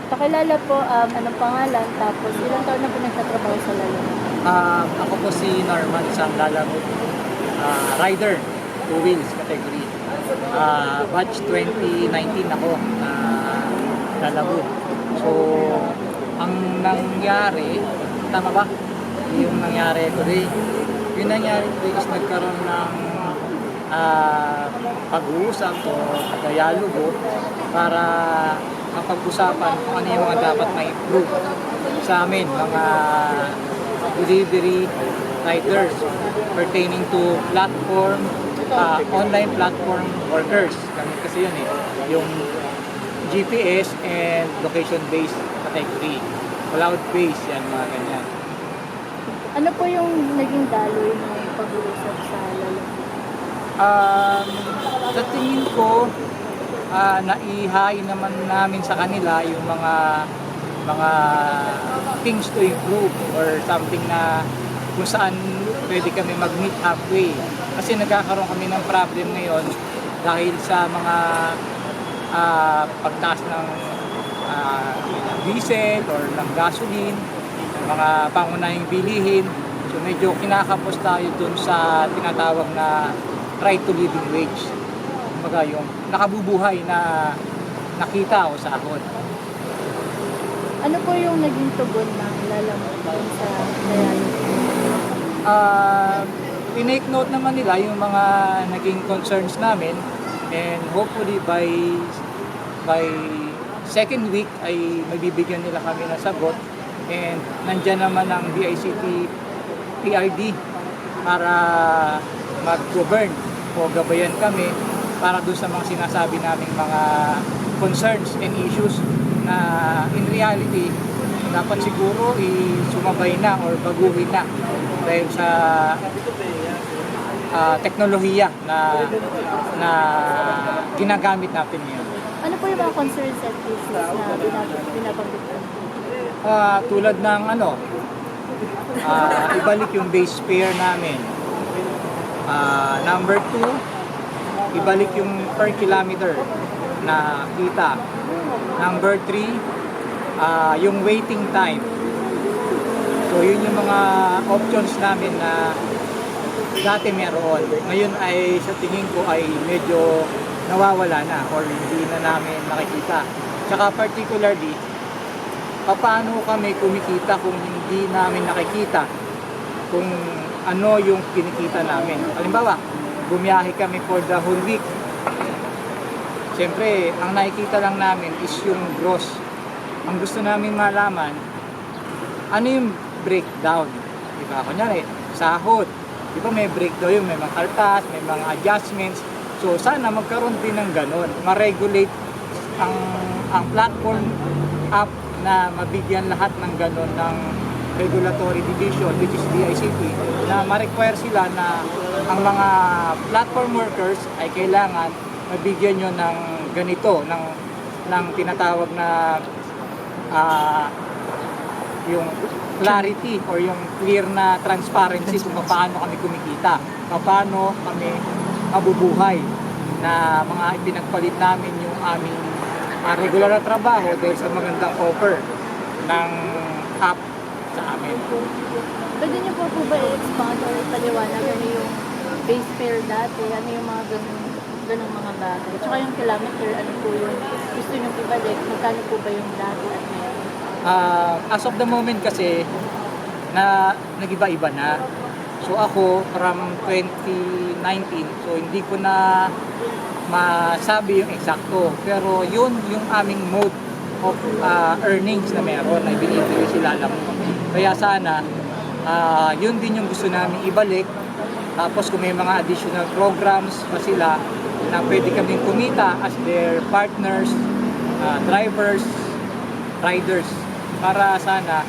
Pakilala po, anong pangalan, tapos ilang taon na po nagtatrabaho sa Lalo? Ako po si Norman, isang lalaro rider, two wheels category. Batch 2019 ako na lalaro. So, ang nangyari, tama ba? Yung nangyari today, yung nangyari today is nagkaroon ng pag-uusap o dialogo para mapag-usapan kung ano yung mga dapat ma-improve sa amin, mga delivery riders pertaining to platform, online platform workers. Kami kasi yun yung GPS and location-based category. Cloud-based yan, mga ganyan. Ano po yung naging daloy ng pag-uusap sa Lalo? Sa tingin ko, naihain naman namin sa kanila yung mga things to improve or something na kung saan pwede kami mag-meet halfway. Kasi nagkakaroon kami ng problem ngayon dahil sa mga pagtaas ng diesel or ng gasoline, mga pangunahing bilihin. So medyo kinakapos tayo dun sa tinatawag na right to living wage. Kumbaga yung nakabubuhay na nakita o sahod. Ano po yung naging tugon ng Lalo sa dialogue? Tinake note naman nila yung mga naging concerns namin, and hopefully by second week ay mabibigyan nila kami ng sagot, and nandyan naman ang DICT PRD para mag-govern o gabayan kami para doon sa mga sinasabi naming mga concerns and issues na in reality dapat siguro sumabay na or baguhin na dahil sa teknolohiya na ginagamit natin ngayon. Ano po yung mga concerns at issues na binabanggit po? Tulad ng ibalik yung base fare namin. Number 2, ibalik yung per kilometer na kita. Number 3, yung waiting time. So yun yung mga options namin na dati meron. Ngayon ay sa tingin ko ay medyo nawawala na or hindi na namin nakikita. Tsaka particularly, paano kami kumikita kung hindi namin nakikita kung ano yung kinikita namin. Halimbawa, bumiyahe kami for the whole week. Siyempre, ang nakikita lang namin is yung gross. Ang gusto namin malaman, ano yung breakdown. Diba? Kunyari, sahod. Diba may breakdown yun, may mga kaltas, may mga adjustments. So, sana magkaroon din ng ganun. Ma-regulate ang platform app na mabigyan lahat ng ganun ng regulatory division, which is DICT, na ma-require sila na ang mga platform workers ay kailangan mabigyan nyo ng ganito, ng tinatawag na yung clarity or yung clear na transparency kung paano kami kumikita, paano kami mabubuhay, na mga ipinagpalit namin yung aming regular na trabaho dahil sa magandang offer ng app sa amin. Pwede niyo po ba i-expound or ipaliwanag ano yung base fare dati, ano yung mga ganung mga bagay? Tsaka yung kilometer, ano po yung gusto niyo ibalik, magkano po ba yung dati at ngayon? As of the moment kasi, na nag-iba-iba na. So ako, from 2019, so hindi ko na masabi yung eksakto. Pero yun yung aming mode of earnings na meron, na binibigay sila alam mo. Kaya sana, yun din yung gusto namin ibalik. Tapos kung may mga additional programs pa sila na pwede kaming kumita as their partners, drivers, riders, para sana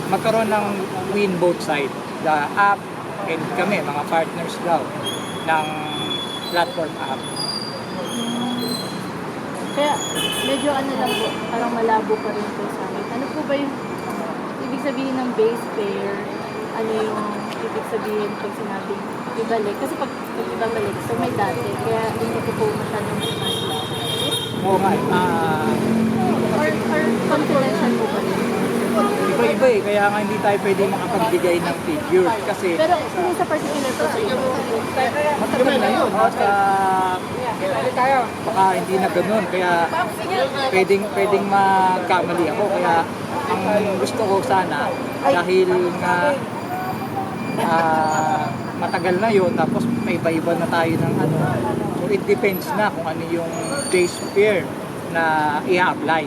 magkaroon ng win both side, the app and kami, mga partners daw ng platform app. Kaya medyo ano lang po, parang malabo pa rin po sa amin. Ano po ba yung ibig sabihin ng base fare? Ano yung ibig sabihin pag sinabing ibalik? Kasi pag ibabalik, so may dati. Kaya hindi ko po masyadong Oo nga, eh, kaya nga hindi tayo pwede makapagbigay ng figures kasi Pero kung sa particular po sa inyo, matagal na yun. Basta baka hindi na ganun. Kaya pwedeng magkamali ako. Kaya ang gusto ko sana, dahil nga matagal na yun, tapos may iba-iba na tayo ng ano. So it depends na kung ano yung base fare na i-apply.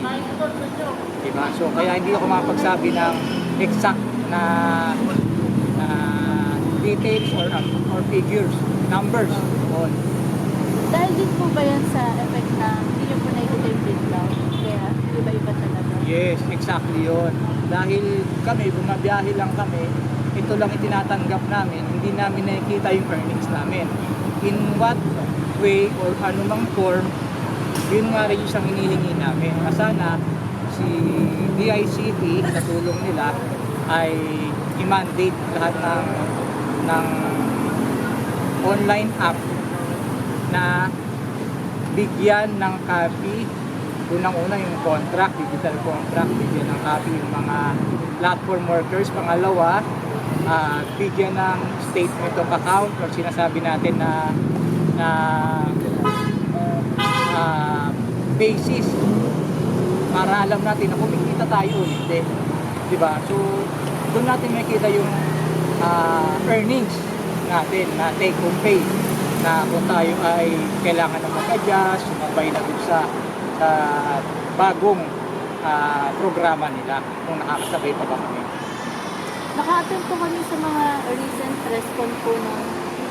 Diba? So kaya hindi ako makapagsabi ng exact na details or figures, numbers. On. dahil din po ba yan sa effect na hindi nyo po nakikita yung breakdown? Kaya iba-iba talaga. Yes, exactly yun. Dahil kami, bumabiyahe lang kami, ito lang itinatanggap namin, hindi namin nakikita yung earnings namin. In what way or anumang form, yun nga rin yung isang hinihingi namin. Na sana si DICT sa tulong nila ay i-mandate lahat ng online app na bigyan ng copy. Unang-una yung contract, digital contract, bigyan ng copy yung mga platform workers. Pangalawa, bigyan ng statement of account or sinasabi natin na basis para alam natin na kumikita tayo o hindi. Diba? So, doon natin makikita yung earnings natin na take home pay na kung tayo ay kailangan na mag-adjust, sumabay na dun sa bagong programa nila kung nakakasabay pa ba kami. Naka-attend po kami sa mga recent press con po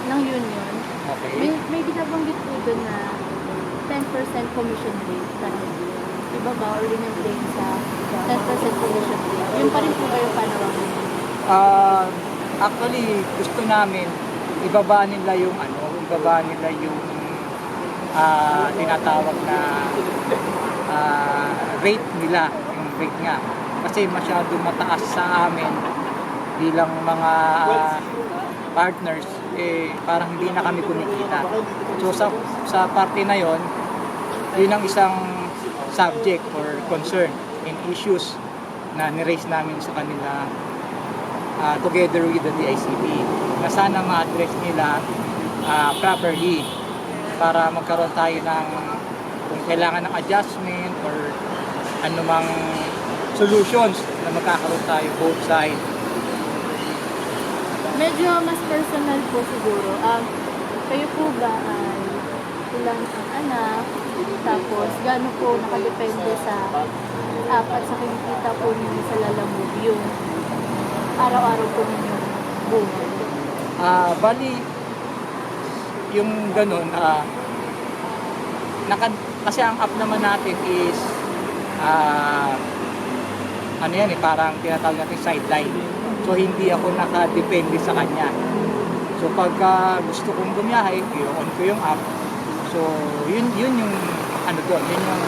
ng union. Okay. May binabanggit po doon na 10% commission rate talaga. Iba ba or rin sa 10% commission rate? Yun pa rin po ba yung panawagan? Actually, gusto namin ibaba nila yung tinatawag na rate nila, yung rate nga. Kasi masyado mataas sa amin bilang mga partners, parang hindi na kami kumikita. So sa parte na yon, yun ang isang subject or concern and issues na ni-raise namin sa kanila together with the DICT na sana ma-address nila properly para magkaroon tayo ng kung kailangan ng adjustment or anumang solutions na magkakaroon tayo both sides. Medyo mas personal po siguro. Kayo po ba ay ilang anak? Tapos gaano po nakadepende sa apat sa kinikita po ninyo sa Lalamove yung araw-araw po ninyo buhay? Bali, yung ganun, kasi ang app naman natin is ano yan parang tinatawag natin sideline. So hindi ako nakadepende sa kanya. So pagka gusto kong bumiyahe, i-on ko yung app. So yun yung ano doon, yun yung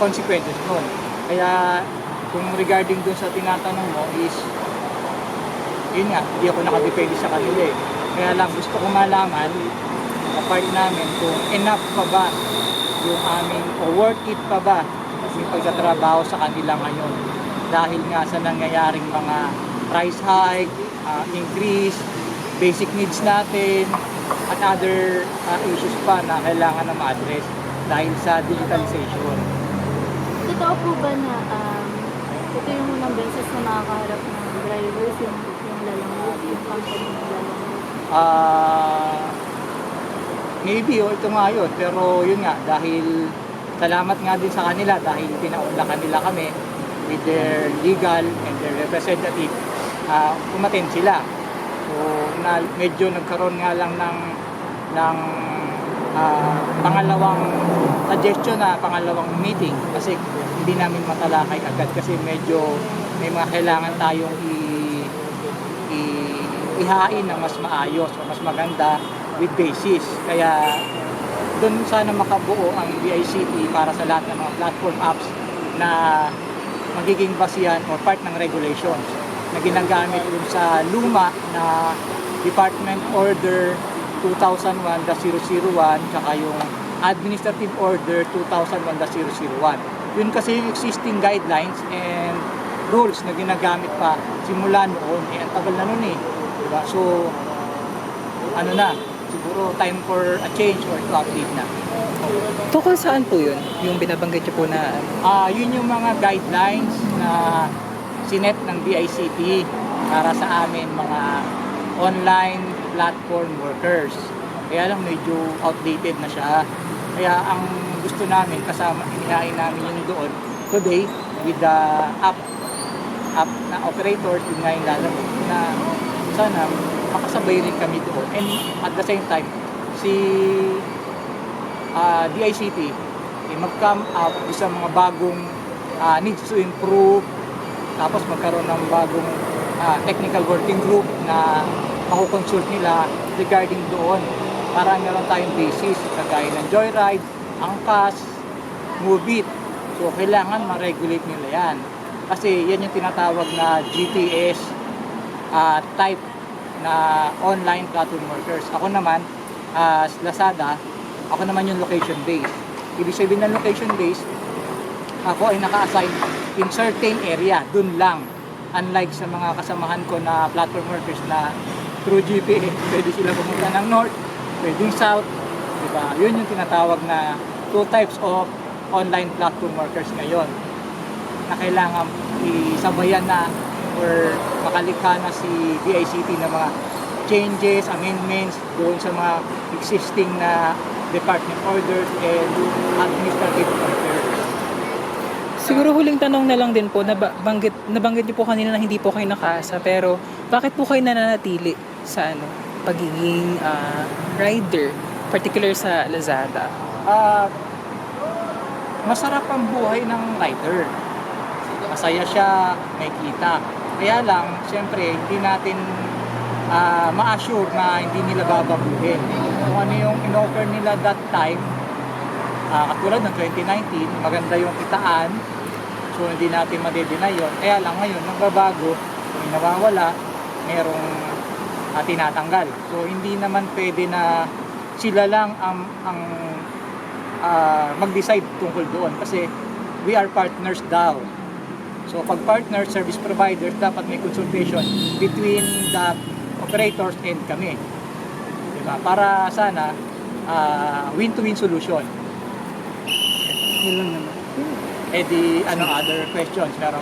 consequences doon. Kaya kung regarding doon sa tinatanong mo is yun nga, hindi ako nakadepende sa kanila eh. Kaya lang gusto ko malaman apart namin kung enough pa ba yung aming o worth it pa ba yung pagtatrabaho sa kanila ngayon dahil nga sa nangyayaring mga price hike, increase, basic needs natin at other issues pa na kailangan na ma-address dahil sa digitalization. Totoo po ba na ito yung unang beses na makakaharap ng drivers yung Lalamove, yung company ng Lalamove? Maybe ito nga yun, pero yun nga dahil salamat nga din sa kanila dahil pinaunlakan nila kami with their legal and their representative, umattend sila. So medyo nagkaroon nga lang ng pangalawang suggestion na pangalawang meeting kasi hindi namin matalakay agad kasi medyo may mga kailangan tayong ihain na mas maayos o mas maganda with basis. Kaya doon sana makabuo ang DICT para sa lahat ng mga platform apps na magiging basihan o part ng regulations na ginagamit dun sa luma na Department Order 2001-001 tsaka yung Administrative Order 2001-001. Yun kasi yung existing guidelines and rules na ginagamit pa simula noon. Ang tagal na noon eh. Diba? So, ano na, siguro time for a change or to update na. Tungkol saan po yun? Yung binabanggit niyo po na Yun yung mga guidelines na sinet ng DICT para sa amin mga online platform workers. Kaya lang medyo outdated na siya. Kaya ang gusto namin kasama, inihain namin yung doon today with the app na operators, yun nga yung lalabas na sana makasabay rin kami doon. And at the same time, si DICT mag-come up sa mga bagong needs to improve, tapos magkaroon ng bagong technical working group na makukonsult nila regarding doon para meron tayong basis kagaya ng Joyride, Angkas, Move It. So kailangan ma-regulate nila yan kasi yan yung tinatawag na GTS type na online platform workers. Ako naman as Lazada, ako naman yung location based. Ibig sabihin ng location based, ako ay naka-assign in certain area, dun lang. Unlike sa mga kasamahan ko na platform workers na through GPA, pwede sila pumunta ng north, pwedeng south, diba? Yun yung tinatawag na two types of online platform workers ngayon na kailangan isabayan na or makalikha na si DICT na mga changes, amendments doon sa mga existing na department orders and administrative orders. siguro huling tanong na lang din po, nabanggit niyo po kanina na hindi po kayo nakaasa, pero bakit po kayo nananatili sa pagiging rider, particular sa Lazada? Masarap ang buhay ng rider. Masaya siya, may kita. Kaya lang, siyempre, hindi natin ma-assure na hindi nila babaguhin. Kung ano yung in-offer nila that time, katulad ng 2019, maganda yung kitaan, so hindi natin madedeny yun. Kaya lang ngayon, nagbabago, may nawawala, merong tinatanggal. So hindi naman pwede na sila lang ang mag-decide tungkol doon kasi we are partners daw. So pag partner service providers, dapat may consultation between the operators and kami. Diba? Para sana win-to-win solution. Yun lang naman. Other questions? Pero